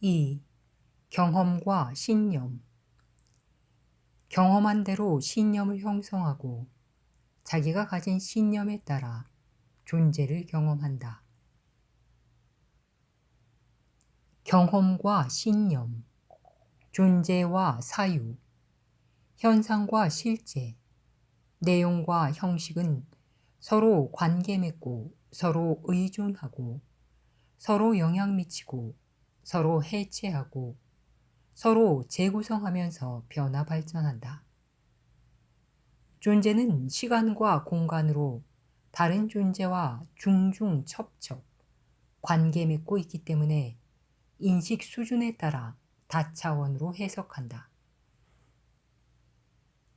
2. 경험과 신념. 경험한 대로 신념을 형성하고 자기가 가진 신념에 따라 존재를 경험한다. 경험과 신념, 존재와 사유, 현상과 실제, 내용과 형식은 서로 관계 맺고 서로 의존하고 서로 영향 미치고 서로 해체하고 서로 재구성하면서 변화 발전한다. 존재는 시간과 공간으로 다른 존재와 중중 첩첩 관계 맺고 있기 때문에 인식 수준에 따라 다차원으로 해석한다.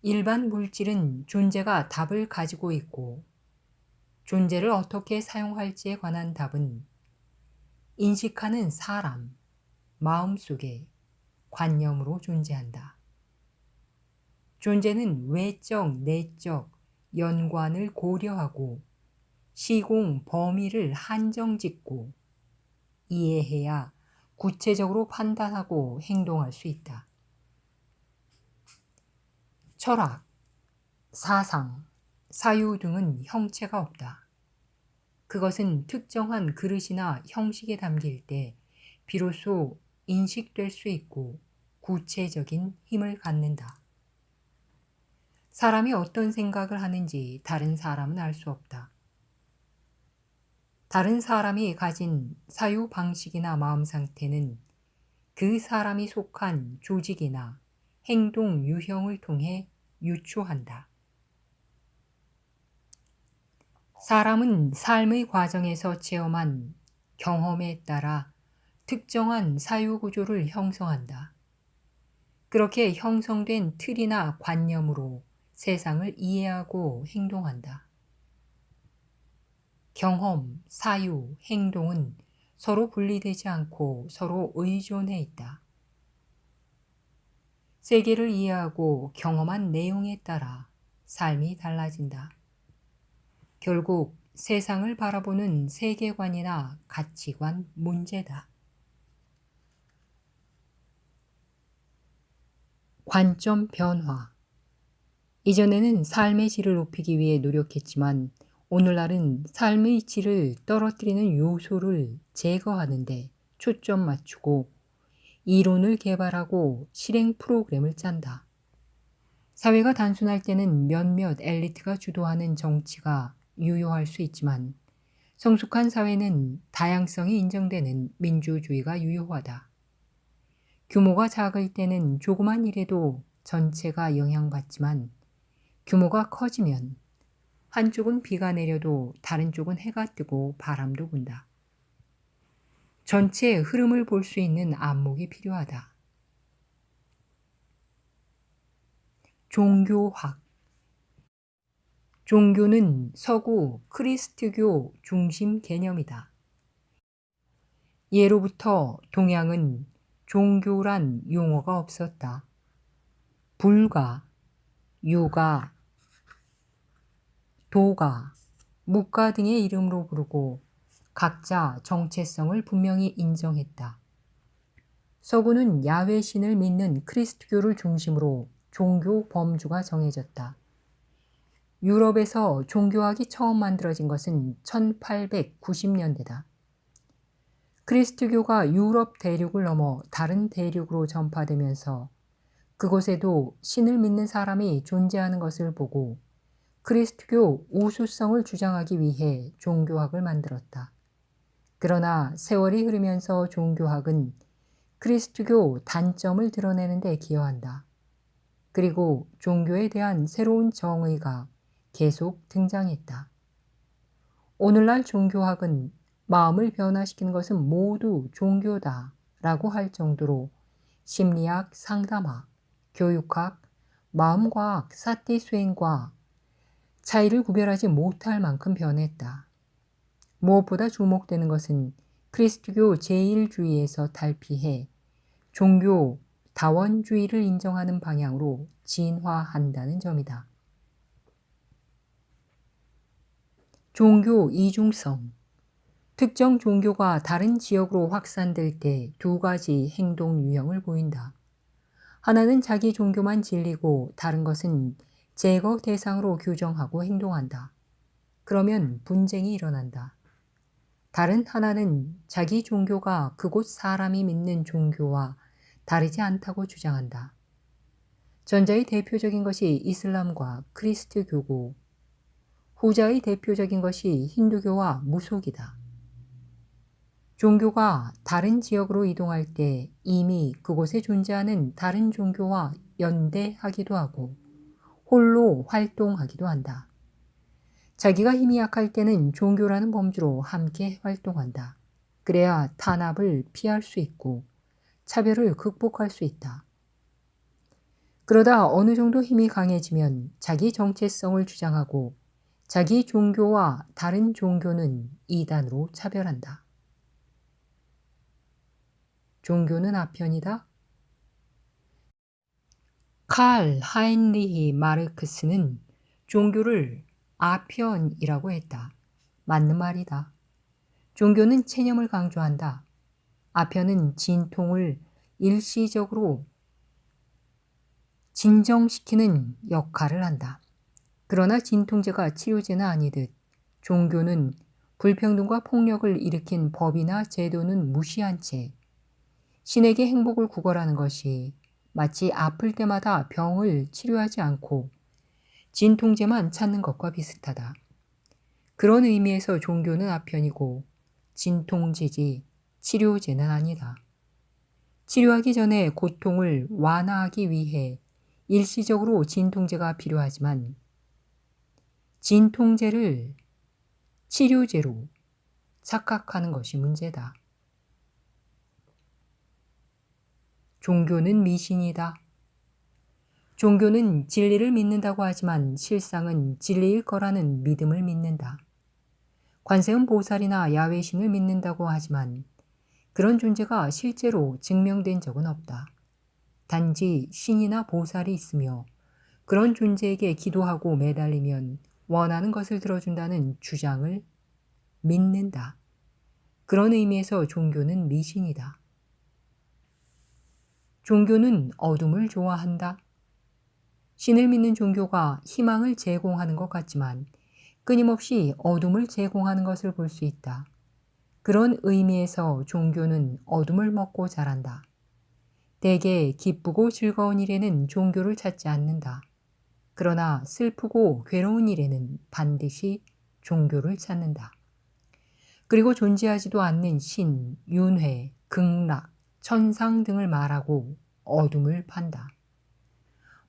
일반 물질은 존재가 답을 가지고 있고 존재를 어떻게 사용할지에 관한 답은 인식하는 사람, 마음속에 관념으로 존재한다. 존재는 외적, 내적 연관을 고려하고 시공 범위를 한정짓고 이해해야 구체적으로 판단하고 행동할 수 있다. 철학, 사상, 사유 등은 형체가 없다. 그것은 특정한 그릇이나 형식에 담길 때 비로소 인식될 수 있고 구체적인 힘을 갖는다. 사람이 어떤 생각을 하는지 다른 사람은 알 수 없다. 다른 사람이 가진 사유 방식이나 마음 상태는 그 사람이 속한 조직이나 행동 유형을 통해 유추한다. 사람은 삶의 과정에서 체험한 경험에 따라 특정한 사유 구조를 형성한다. 그렇게 형성된 틀이나 관념으로 세상을 이해하고 행동한다. 경험, 사유, 행동은 서로 분리되지 않고 서로 의존해 있다. 세계를 이해하고 경험한 내용에 따라 삶이 달라진다. 결국 세상을 바라보는 세계관이나 가치관 문제다. 관점 변화. 이전에는 삶의 질을 높이기 위해 노력했지만 오늘날은 삶의 질을 떨어뜨리는 요소를 제거하는데 초점 맞추고 이론을 개발하고 실행 프로그램을 짠다. 사회가 단순할 때는 몇몇 엘리트가 주도하는 정치가 유효할 수 있지만 성숙한 사회는 다양성이 인정되는 민주주의가 유효하다. 규모가 작을 때는 조그만 일에도 전체가 영향받지만 규모가 커지면 한쪽은 비가 내려도 다른 쪽은 해가 뜨고 바람도 분다. 전체의 흐름을 볼 수 있는 안목이 필요하다. 종교학. 종교는 서구 크리스트교 중심 개념이다. 예로부터 동양은 종교란 용어가 없었다. 불가, 유가, 도가, 묵가 등의 이름으로 부르고 각자 정체성을 분명히 인정했다. 서구는 야훼 신을 믿는 크리스트교를 중심으로 종교 범주가 정해졌다. 유럽에서 종교학이 처음 만들어진 것은 1890년대다. 크리스트교가 유럽 대륙을 넘어 다른 대륙으로 전파되면서 그곳에도 신을 믿는 사람이 존재하는 것을 보고 크리스트교 우수성을 주장하기 위해 종교학을 만들었다. 그러나 세월이 흐르면서 종교학은 크리스트교 단점을 드러내는 데 기여한다. 그리고 종교에 대한 새로운 정의가 계속 등장했다. 오늘날 종교학은 마음을 변화시키는 것은 모두 종교다 라고 할 정도로 심리학, 상담학, 교육학, 마음과학, 사티 수행과 차이를 구별하지 못할 만큼 변했다. 무엇보다 주목되는 것은 크리스트교 제1주의에서 탈피해 종교 다원주의를 인정하는 방향으로 진화한다는 점이다. 종교 이중성. 특정 종교가 다른 지역으로 확산될 때 두 가지 행동 유형을 보인다. 하나는 자기 종교만 진리고 다른 것은 제거 대상으로 규정하고 행동한다. 그러면 분쟁이 일어난다. 다른 하나는 자기 종교가 그곳 사람이 믿는 종교와 다르지 않다고 주장한다. 전자의 대표적인 것이 이슬람과 크리스트교고 후자의 대표적인 것이 힌두교와 무속이다. 종교가 다른 지역으로 이동할 때 이미 그곳에 존재하는 다른 종교와 연대하기도 하고 홀로 활동하기도 한다. 자기가 힘이 약할 때는 종교라는 범주로 함께 활동한다. 그래야 탄압을 피할 수 있고 차별을 극복할 수 있다. 그러다 어느 정도 힘이 강해지면 자기 정체성을 주장하고 자기 종교와 다른 종교는 이단으로 차별한다. 종교는 아편이다. 칼 하인리히 마르크스는 종교를 아편이라고 했다. 맞는 말이다. 종교는 체념을 강조한다. 아편은 진통을 일시적으로 진정시키는 역할을 한다. 그러나 진통제가 치료제는 아니듯 종교는 불평등과 폭력을 일으킨 법이나 제도는 무시한 채 신에게 행복을 구걸하는 것이 마치 아플 때마다 병을 치료하지 않고 진통제만 찾는 것과 비슷하다. 그런 의미에서 종교는 아편이고 진통제지 치료제는 아니다. 치료하기 전에 고통을 완화하기 위해 일시적으로 진통제가 필요하지만 진통제를 치료제로 착각하는 것이 문제다. 종교는 미신이다. 종교는 진리를 믿는다고 하지만 실상은 진리일 거라는 믿음을 믿는다. 관세음 보살이나 야훼신을 믿는다고 하지만 그런 존재가 실제로 증명된 적은 없다. 단지 신이나 보살이 있으며 그런 존재에게 기도하고 매달리면 원하는 것을 들어준다는 주장을 믿는다. 그런 의미에서 종교는 미신이다. 종교는 어둠을 좋아한다. 신을 믿는 종교가 희망을 제공하는 것 같지만 끊임없이 어둠을 제공하는 것을 볼 수 있다. 그런 의미에서 종교는 어둠을 먹고 자란다. 대개 기쁘고 즐거운 일에는 종교를 찾지 않는다. 그러나 슬프고 괴로운 일에는 반드시 종교를 찾는다. 그리고 존재하지도 않는 신, 윤회, 극락, 천상 등을 말하고 어둠을 판다.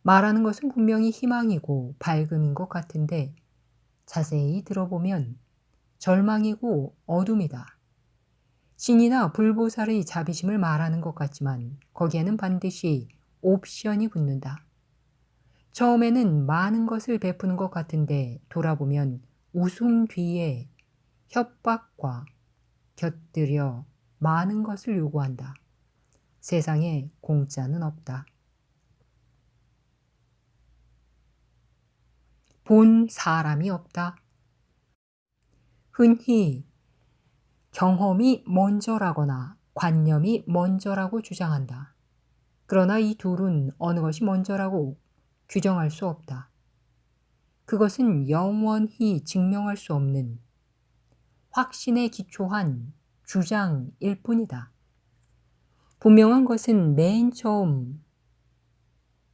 말하는 것은 분명히 희망이고 밝음인 것 같은데 자세히 들어보면 절망이고 어둠이다. 신이나 불보살의 자비심을 말하는 것 같지만 거기에는 반드시 옵션이 붙는다. 처음에는 많은 것을 베푸는 것 같은데 돌아보면 웃음 뒤에 협박과 곁들여 많은 것을 요구한다. 세상에 공짜는 없다. 본 사람이 없다. 흔히 경험이 먼저라거나 관념이 먼저라고 주장한다. 그러나 이 둘은 어느 것이 먼저라고 규정할 수 없다. 그것은 영원히 증명할 수 없는 확신에 기초한 주장일 뿐이다. 분명한 것은 맨 처음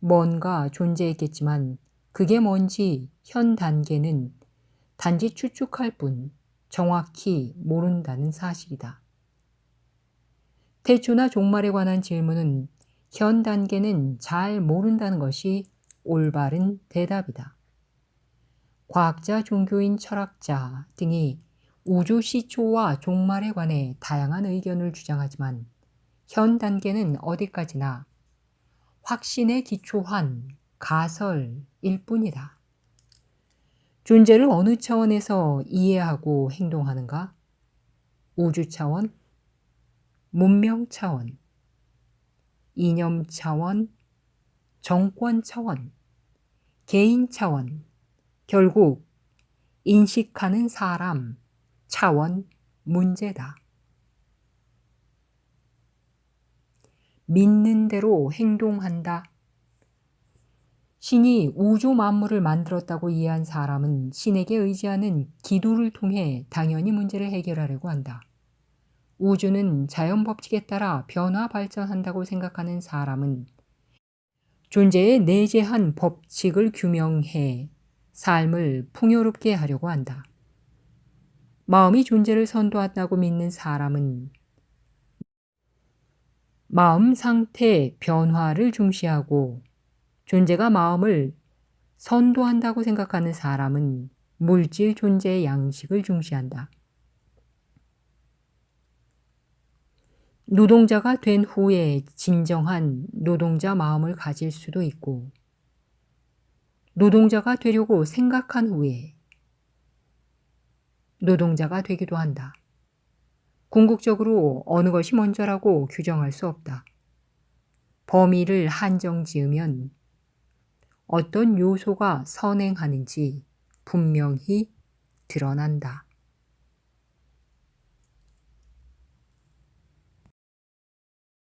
뭔가 존재했겠지만 그게 뭔지 현 단계는 단지 추측할 뿐 정확히 모른다는 사실이다. 태초나 종말에 관한 질문은 현 단계는 잘 모른다는 것이 올바른 대답이다. 과학자, 종교인, 철학자 등이 우주 시초와 종말에 관해 다양한 의견을 주장하지만 현 단계는 어디까지나 확신에 기초한 가설일 뿐이다. 존재를 어느 차원에서 이해하고 행동하는가? 우주 차원, 문명 차원, 이념 차원, 정권 차원, 개인 차원, 결국 인식하는 사람 차원 문제다. 믿는 대로 행동한다. 신이 우주 만물을 만들었다고 이해한 사람은 신에게 의지하는 기도를 통해 당연히 문제를 해결하려고 한다. 우주는 자연 법칙에 따라 변화 발전한다고 생각하는 사람은 존재의 내재한 법칙을 규명해 삶을 풍요롭게 하려고 한다. 마음이 존재를 선도한다고 믿는 사람은 마음 상태 변화를 중시하고 존재가 마음을 선도한다고 생각하는 사람은 물질 존재의 양식을 중시한다. 노동자가 된 후에 진정한 노동자 마음을 가질 수도 있고, 노동자가 되려고 생각한 후에 노동자가 되기도 한다. 궁극적으로 어느 것이 먼저라고 규정할 수 없다. 범위를 한정 지으면 어떤 요소가 선행하는지 분명히 드러난다.